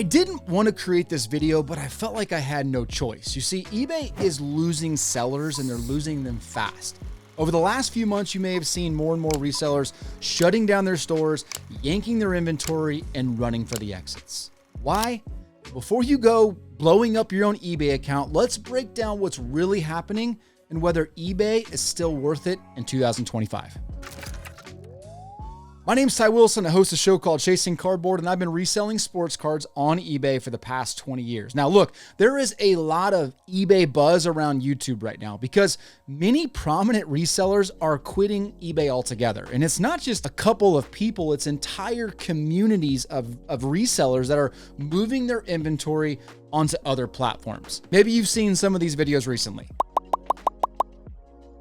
I didn't want to create this video, but I felt like I had no choice. You see, eBay is losing sellers and they're losing them fast. Over the last few months, you may have seen more and more resellers shutting down their stores, yanking their inventory, and running for the exits. Why? Before you go blowing up your own eBay account, let's break down what's really happening and whether eBay is still worth it in 2025. My name's Ty Wilson. I host a show called Chasing Cardboard, and I've been reselling sports cards on eBay for the past 20 years. Now, look, there is a lot of eBay buzz around YouTube right now because many prominent resellers are quitting eBay altogether. And it's not just a couple of people, it's entire communities of resellers that are moving their inventory onto other platforms. Maybe you've seen some of these videos recently.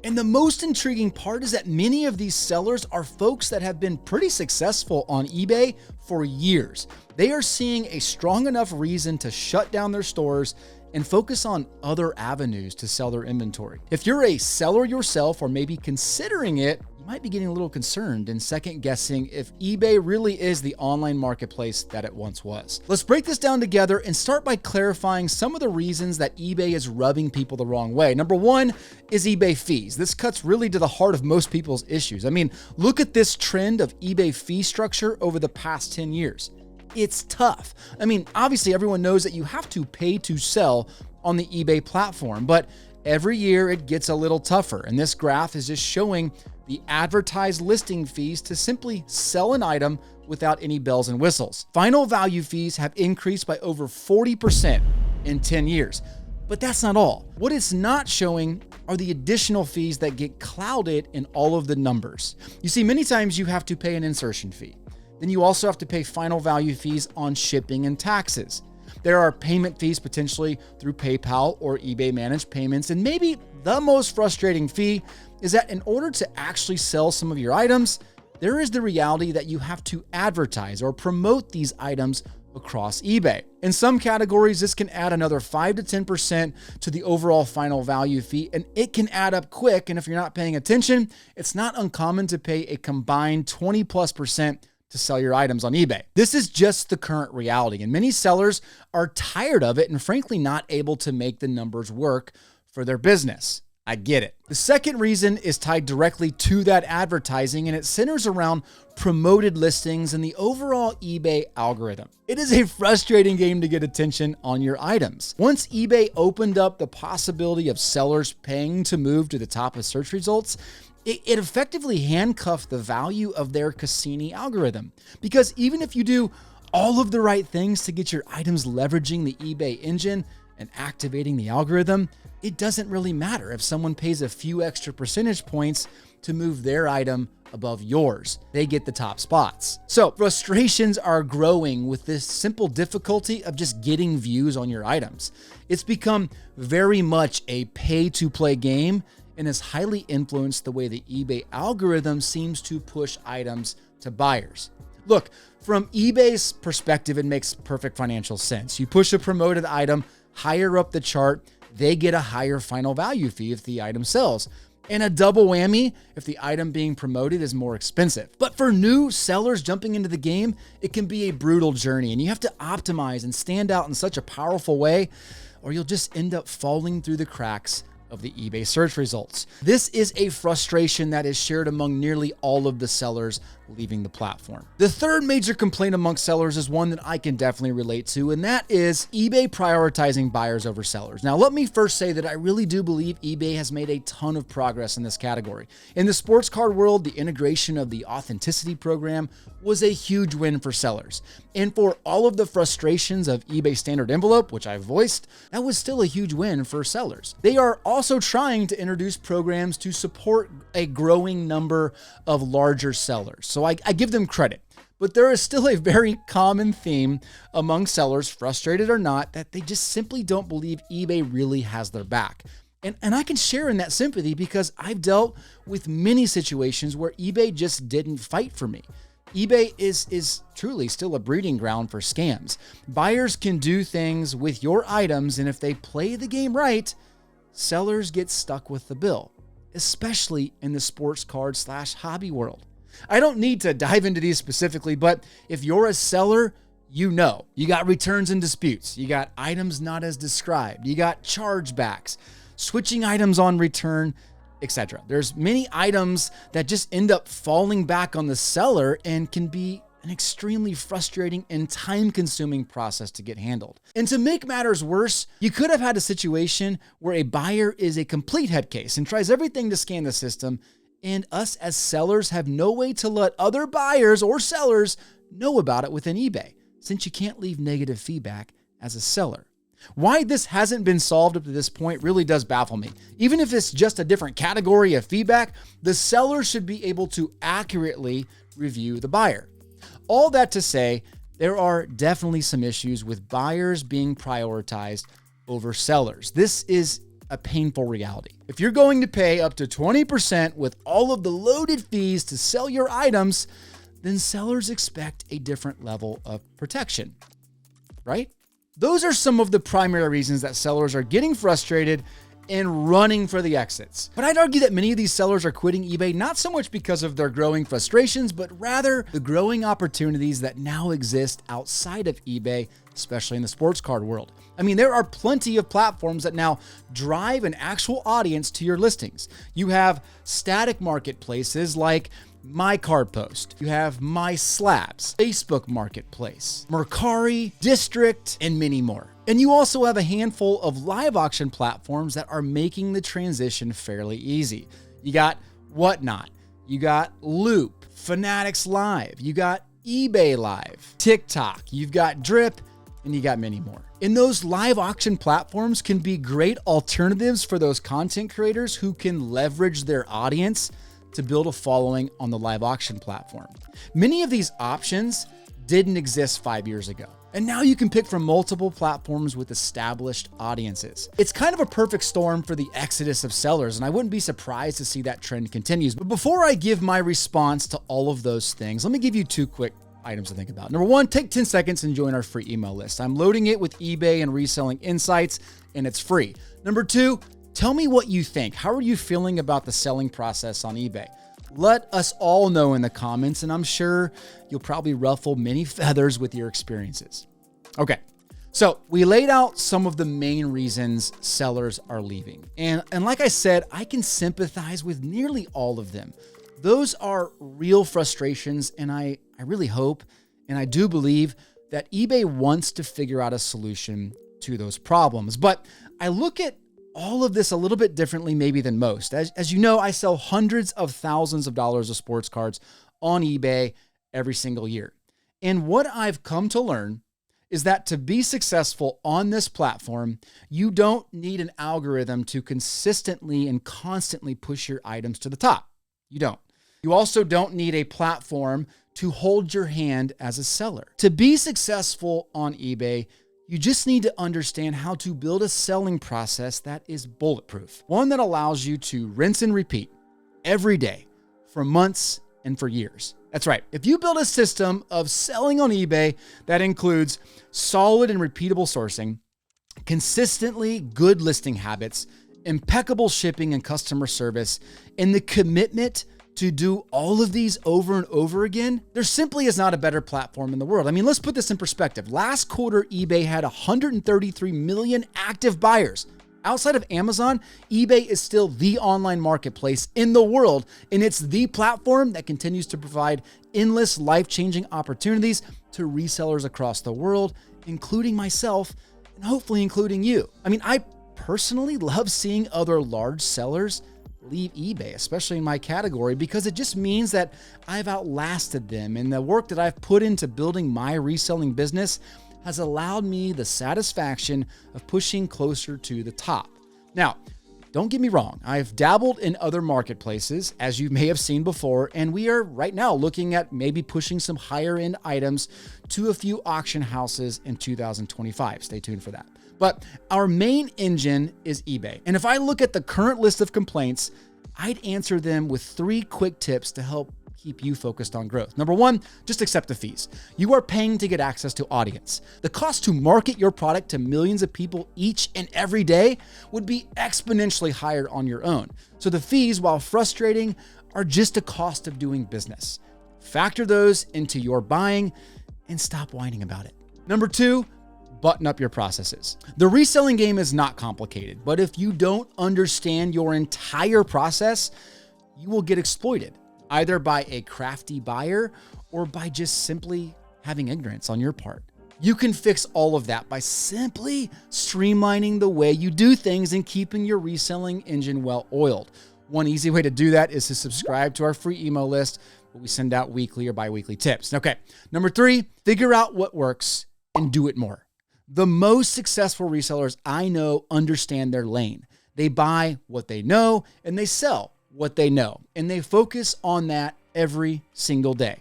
And the most intriguing part is that many of these sellers are folks that have been pretty successful on eBay for years. They are seeing a strong enough reason to shut down their stores and focus on other avenues to sell their inventory. If you're a seller yourself or maybe considering it, you might be getting a little concerned and second guessing if eBay really is the online marketplace that it once was. Let's break this down together and start by clarifying some of the reasons that eBay is rubbing people the wrong way. Number one is eBay fees. This cuts really to the heart of most people's issues. I mean, look at this trend of eBay fee structure over the past 10 years. It's tough. I mean, obviously everyone knows that you have to pay to sell on the eBay platform, but every year it gets a little tougher. And this graph is just showing the advertised listing fees to simply sell an item without any bells and whistles. Final value fees have increased by over 40% in 10 years. But that's not all. What it's not showing are the additional fees that get clouded in all of the numbers. You see, many times you have to pay an insertion fee. Then you also have to pay final value fees on shipping and taxes. There are payment fees potentially through PayPal or eBay managed payments. And maybe the most frustrating fee is that in order to actually sell some of your items, there is the reality that you have to advertise or promote these items across eBay. In some categories, this can add another 5 to 10% to the overall final value fee, and it can add up quick. And if you're not paying attention, it's not uncommon to pay a combined 20+% to sell your items on eBay. This is just the current reality, and many sellers are tired of it and frankly not able to make the numbers work for their business. I get it. The second reason is tied directly to that advertising, and it centers around promoted listings and the overall eBay algorithm. It is a frustrating game to get attention on your items. Once eBay opened up the possibility of sellers paying to move to the top of search results, it effectively handcuffed the value of their Cassini algorithm. Because even if you do all of the right things to get your items leveraging the eBay engine and activating the algorithm, it doesn't really matter if someone pays a few extra percentage points to move their item above yours. They get the top spots. So frustrations are growing with this simple difficulty of just getting views on your items. It's become very much a pay-to-play game and has highly influenced the way the eBay algorithm seems to push items to buyers. Look, from eBay's perspective, it makes perfect financial sense. You push a promoted item higher up the chart, they get a higher final value fee if the item sells, and a double whammy if the item being promoted is more expensive. But for new sellers jumping into the game, it can be a brutal journey, and you have to optimize and stand out in such a powerful way, or you'll just end up falling through the cracks of the eBay search results. This is a frustration that is shared among nearly all of the sellers leaving the platform. The third major complaint amongst sellers is one that I can definitely relate to, and that is eBay prioritizing buyers over sellers. Now, let me first say that I really do believe eBay has made a ton of progress in this category. In the sports card world, the integration of the authenticity program was a huge win for sellers. And for all of the frustrations of eBay standard envelope, which I voiced, that was still a huge win for sellers. They are also trying to introduce programs to support a growing number of larger sellers. So I give them credit, but there is still a very common theme among sellers, frustrated or not, that they just simply don't believe eBay really has their back. And I can share in that sympathy because I've dealt with many situations where eBay just didn't fight for me. eBay is truly still a breeding ground for scams. Buyers can do things with your items, and if they play the game right, sellers get stuck with the bill, especially in the sports card / hobby world. I don't need to dive into these specifically, but if you're a seller, you know. You got returns and disputes. You got items not as described. You got chargebacks, switching items on return, etc. There's many items that just end up falling back on the seller and can be an extremely frustrating and time-consuming process to get handled. And to make matters worse, you could have had a situation where a buyer is a complete head case and tries everything to scan the system, and us as sellers have no way to let other buyers or sellers know about it within eBay, since you can't leave negative feedback as a seller. Why this hasn't been solved up to this point really does baffle me. Even if it's just a different category of feedback, the seller should be able to accurately review the buyer. All that to say, there are definitely some issues with buyers being prioritized over sellers. This is a painful reality. If you're going to pay up to 20% with all of the loaded fees to sell your items, then sellers expect a different level of protection, right? Those are some of the primary reasons that sellers are getting frustrated and running for the exits. But I'd argue that many of these sellers are quitting eBay not so much because of their growing frustrations, but rather the growing opportunities that now exist outside of eBay, especially in the sports card world. I mean, there are plenty of platforms that now drive an actual audience to your listings. You have static marketplaces like My Card Post, you have My Slabs, Facebook Marketplace, Mercari, District, and many more. And you also have a handful of live auction platforms that are making the transition fairly easy. You got Whatnot, you got Loop, Fanatics Live, you got eBay Live, TikTok, you've got Drip, and you got many more. And those live auction platforms can be great alternatives for those content creators who can leverage their audience to build a following on the live auction platform. Many of these options didn't exist 5 years ago, and now you can pick from multiple platforms with established audiences. It's kind of a perfect storm for the exodus of sellers, and I wouldn't be surprised to see that trend continues. But before I give my response to all of those things, let me give you two quick items to think about. Number one, take 10 seconds and join our free email list. I'm loading it with eBay and Reselling Insights, and it's free. Number two, tell me what you think. How are you feeling about the selling process on eBay? Let us all know in the comments, and I'm sure you'll probably ruffle many feathers with your experiences. Okay, so we laid out some of the main reasons sellers are leaving. And like I said, I can sympathize with nearly all of them. Those are real frustrations, and I really hope, and I do believe, that eBay wants to figure out a solution to those problems. But I look at all of this a little bit differently maybe than most. As you know, I sell hundreds of thousands of dollars of sports cards on eBay every single year. And what I've come to learn is that to be successful on this platform, you don't need an algorithm to consistently and constantly push your items to the top. You don't. You also don't need a platform to hold your hand as a seller. To be successful on eBay, you just need to understand how to build a selling process that is bulletproof. One that allows you to rinse and repeat every day for months and for years. That's right. If you build a system of selling on eBay that includes solid and repeatable sourcing, consistently good listing habits, impeccable shipping and customer service, and the commitment to do all of these over and over again, there simply is not a better platform in the world. I mean, let's put this in perspective. Last quarter, eBay had 133 million active buyers. Outside of Amazon, eBay is still the online marketplace in the world, and it's the platform that continues to provide endless life-changing opportunities to resellers across the world, including myself, and hopefully including you. I mean, I personally love seeing other large sellers leave eBay, especially in my category, because it just means that I've outlasted them, and the work that I've put into building my reselling business has allowed me the satisfaction of pushing closer to the top. Now, don't get me wrong, I've dabbled in other marketplaces, as you may have seen before, and we are right now looking at maybe pushing some higher end items to a few auction houses in 2025. Stay tuned for that. But our main engine is eBay. And if I look at the current list of complaints, I'd answer them with 3 quick tips to help keep you focused on growth. Number one, just accept the fees. You are paying to get access to audience. The cost to market your product to millions of people each and every day would be exponentially higher on your own. So the fees, while frustrating, are just a cost of doing business. Factor those into your buying and stop whining about it. Number 2, button up your processes. The reselling game is not complicated, but if you don't understand your entire process, you will get exploited, either by a crafty buyer or by just simply having ignorance on your part. You can fix all of that by simply streamlining the way you do things and keeping your reselling engine well-oiled. One easy way to do that is to subscribe to our free email list, where we send out weekly or bi-weekly tips. Okay, number 3, figure out what works and do it more. The most successful resellers I know understand their lane. They buy what they know and they sell what they know, and they focus on that every single day.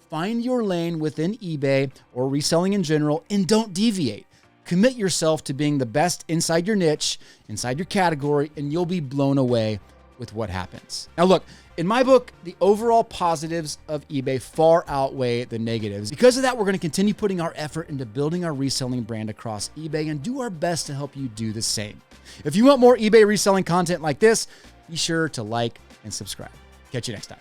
Find your lane within eBay or reselling in general and don't deviate. Commit yourself to being the best inside your niche, inside your category, and you'll be blown away with what happens. Now look, in my book, the overall positives of eBay far outweigh the negatives. Because of that, we're going to continue putting our effort into building our reselling brand across eBay and do our best to help you do the same. If you want more eBay reselling content like this, be sure to like and subscribe. Catch you next time.